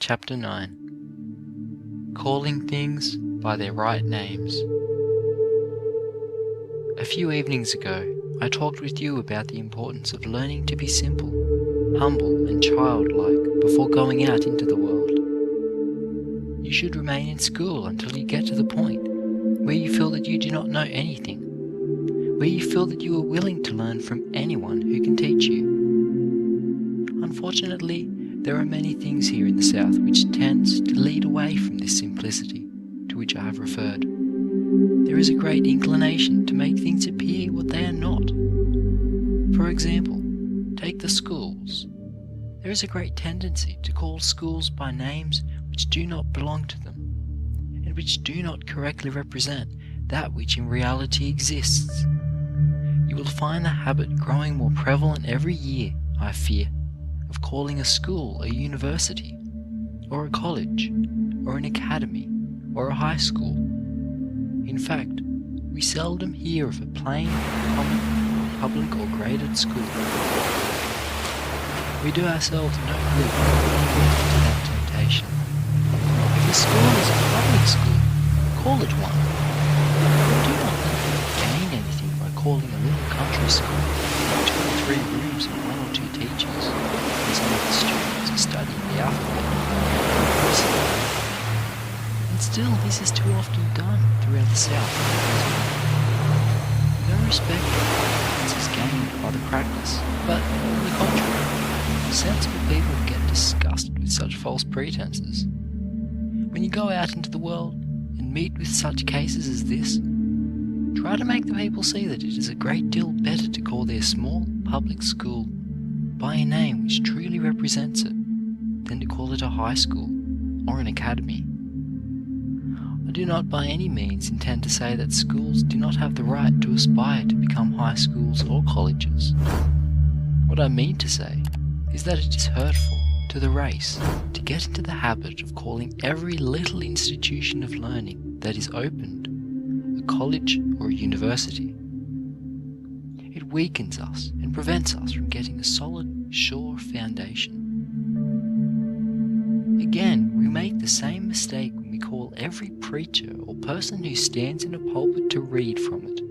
Chapter 9. Calling Things by Their Right Names. A few evenings ago, I talked with you about the importance of learning to be simple, humble and childlike before going out into the world. You should remain in school until you get to the point where you feel that you do not know anything, where you feel that you are willing to learn from anyone who can teach you. Unfortunately, there are many things here in the South which tends to lead away from this simplicity to which I have referred. There is a great inclination to make things appear what they are not. For example, take the schools. There is a great tendency to call schools by names which do not belong to them, and which do not correctly represent that which in reality exists. You will find the habit growing more prevalent every year, I fear, of calling a school a university, or a college, or an academy, or a high school. In fact, we seldom hear of a plain, common, public or graded school. We do ourselves no good falling into that temptation. If a school is a public school, call it one. But do not think you gain anything by calling a little country school 2 or 3 rooms and 1 or 2 teachers, and some of the students are studying the alphabet. And still, this is too often done throughout the South. No respect is gained by the practice, but on the contrary, sensible people get disgusted with such false pretenses. When you go out into the world and meet with such cases as this, try to make the people see that it is a great deal better to call their small public school by a name which truly represents it than to call it a high school or an academy. I do not by any means intend to say that schools do not have the right to aspire to become high schools or colleges. What I mean to say is that it is hurtful to the race to get into the habit of calling every little institution of learning that is opened a college or a university. It weakens us and prevents us from getting a solid, sure foundation. Again, we make the same mistake when we call every preacher or person who stands in a pulpit to read from it,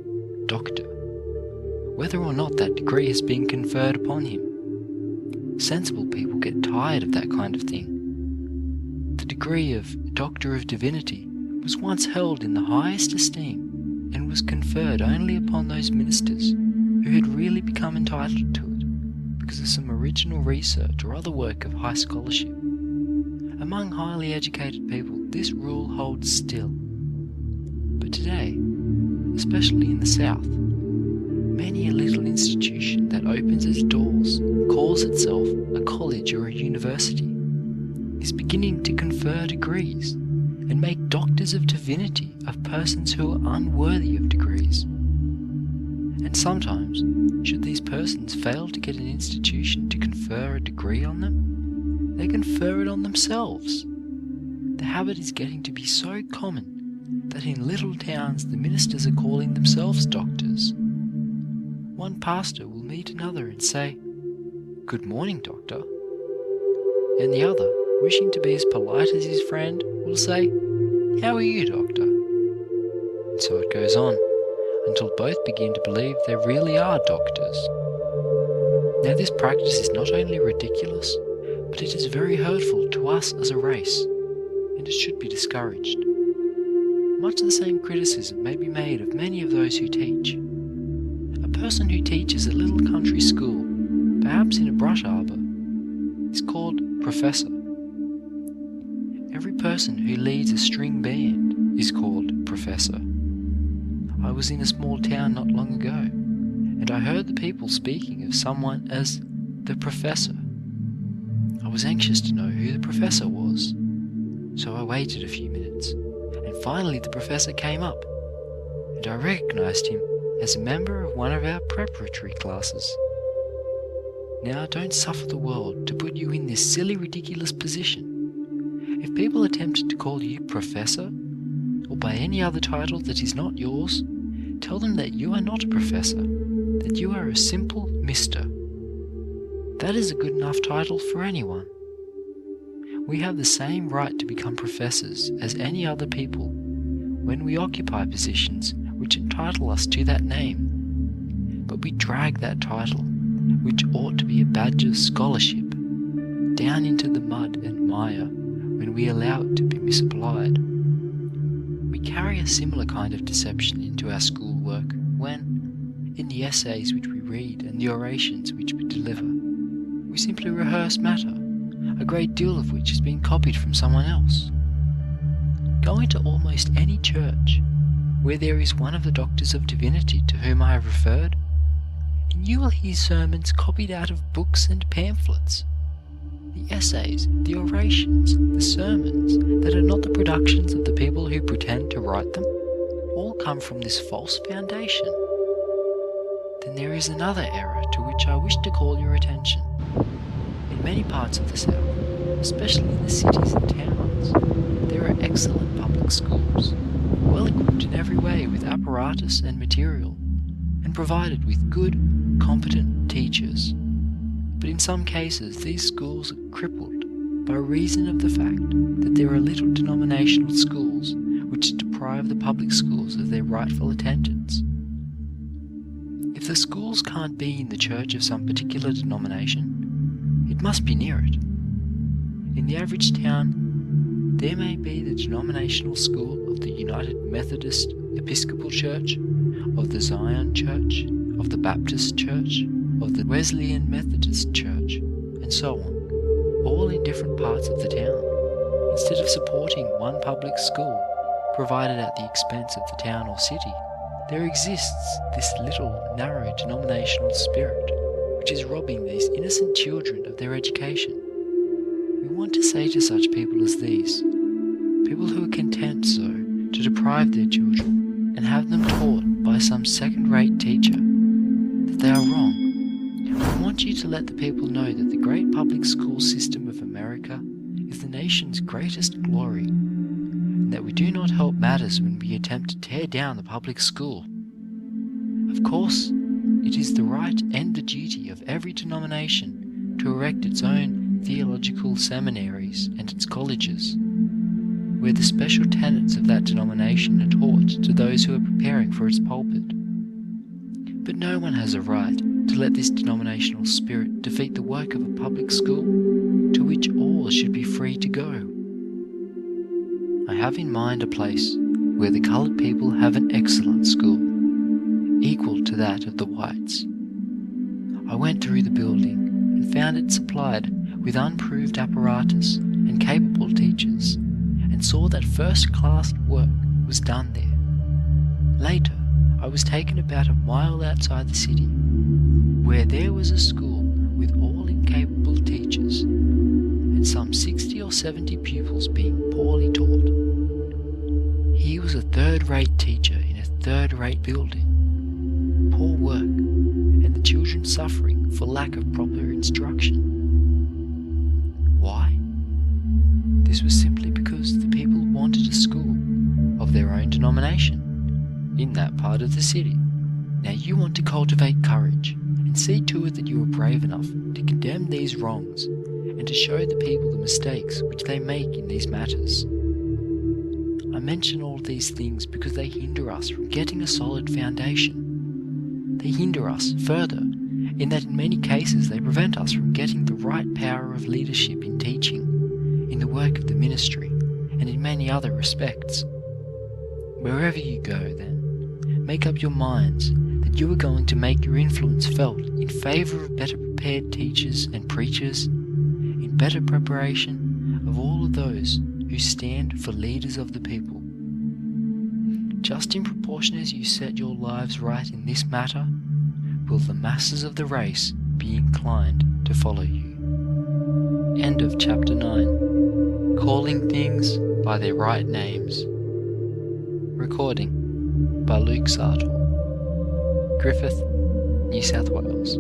doctor, whether or not that degree has been conferred upon him. Sensible people get tired of that kind of thing. The degree of Doctor of Divinity was once held in the highest esteem and was conferred only upon those ministers who had really become entitled to it because of some original research or other work of high scholarship. Among highly educated people, this rule holds still. But today, especially in the South, many a little institution that opens its doors, calls itself a college or a university, is beginning to confer degrees and make doctors of divinity of persons who are unworthy of degrees. And sometimes, should these persons fail to get an institution to confer a degree on them, they confer it on themselves. The habit is getting to be so common that in little towns the ministers are calling themselves doctors. One pastor will meet another and say, "Good morning, doctor." And the other, wishing to be as polite as his friend, will say, "How are you, doctor?" And so it goes on, until both begin to believe there really are doctors. Now this practice is not only ridiculous, but it is very hurtful to us as a race, and it should be discouraged. Much the same criticism may be made of many of those who teach. A person who teaches a little country school, perhaps in a brush arbor, is called professor. Every person who leads a string band is called professor. I was in a small town not long ago, and I heard the people speaking of someone as the professor. I was anxious to know who the professor was, so I waited a few minutes, and finally the professor came up, and I recognized him as a member of one of our preparatory classes. Now don't suffer the world to put you in this silly, ridiculous position. If people attempt to call you professor, or by any other title that is not yours, tell them that you are not a professor, that you are a simple mister. That is a good enough title for anyone. We have the same right to become professors as any other people when we occupy positions which entitle us to that name. But we drag that title, which ought to be a badge of scholarship, down into the mud and mire when we allow it to be misapplied. We carry a similar kind of deception into our schoolwork when, in the essays which we read and the orations which we deliver, we simply rehearse matter, a great deal of which has been copied from someone else. Go into almost any church where there is one of the doctors of divinity to whom I have referred, and you will hear sermons copied out of books and pamphlets. The essays, the orations, the sermons that are not the productions of the people who pretend to write them, all come from this false foundation. Then there is another error to which I wish to call your attention. In many parts of the South, especially in the cities and towns, there are excellent public schools, well equipped in every way with apparatus and material, and provided with good, competent teachers. But in some cases these schools are crippled by reason of the fact that there are little denominational schools which deprive the public schools of their rightful attendance. If the schools can't be in the church of some particular denomination, it must be near it. In the average town, there may be the denominational school of the United Methodist Episcopal Church, of the Zion Church, of the Baptist Church, of the Wesleyan Methodist Church, and so on, all in different parts of the town. Instead of supporting one public school, provided at the expense of the town or city, there exists this little, narrow denominational spirit, which is robbing these innocent children of their education. We want to say to such people as these, people who are content so to deprive their children and have them taught by some second-rate teacher, that they are wrong. We want you to let the people know that the great public school system of America is the nation's greatest glory, and that we do not help matters when we attempt to tear down the public school. Of course, it is the right and the duty of every denomination to erect its own theological seminaries and its colleges, where the special tenets of that denomination are taught to those who are preparing for its pulpit. But no one has a right to let this denominational spirit defeat the work of a public school to which all should be free to go. I have in mind a place where the coloured people have an excellent school, equal to that of the whites. I went through the building and found it supplied with unproved apparatus and capable teachers, and saw that first-class work was done there. Later, I was taken about a mile outside the city, where there was a school with all incapable teachers, and some 60 or 70 pupils being poorly taught. Here was a third-rate teacher in a third-rate building, poor work, and the children suffering for lack of proper instruction. Why? This was simply because the people wanted a school of their own denomination in that part of the city. Now you want to cultivate courage and see to it that you are brave enough to condemn these wrongs and to show the people the mistakes which they make in these matters. I mention all these things because they hinder us from getting a solid foundation. They hinder us further in that in many cases they prevent us from getting the right power of leadership in teaching, in the work of the ministry, and in many other respects. Wherever you go, then, make up your minds that you are going to make your influence felt in favour of better prepared teachers and preachers, in better preparation of all of those who stand for leaders of the people. Just in proportion as you set your lives right in this matter, will the masses of the race be inclined to follow you. End of chapter 9. Calling things by their right names. Recording by Luke Sartor, Griffith, New South Wales.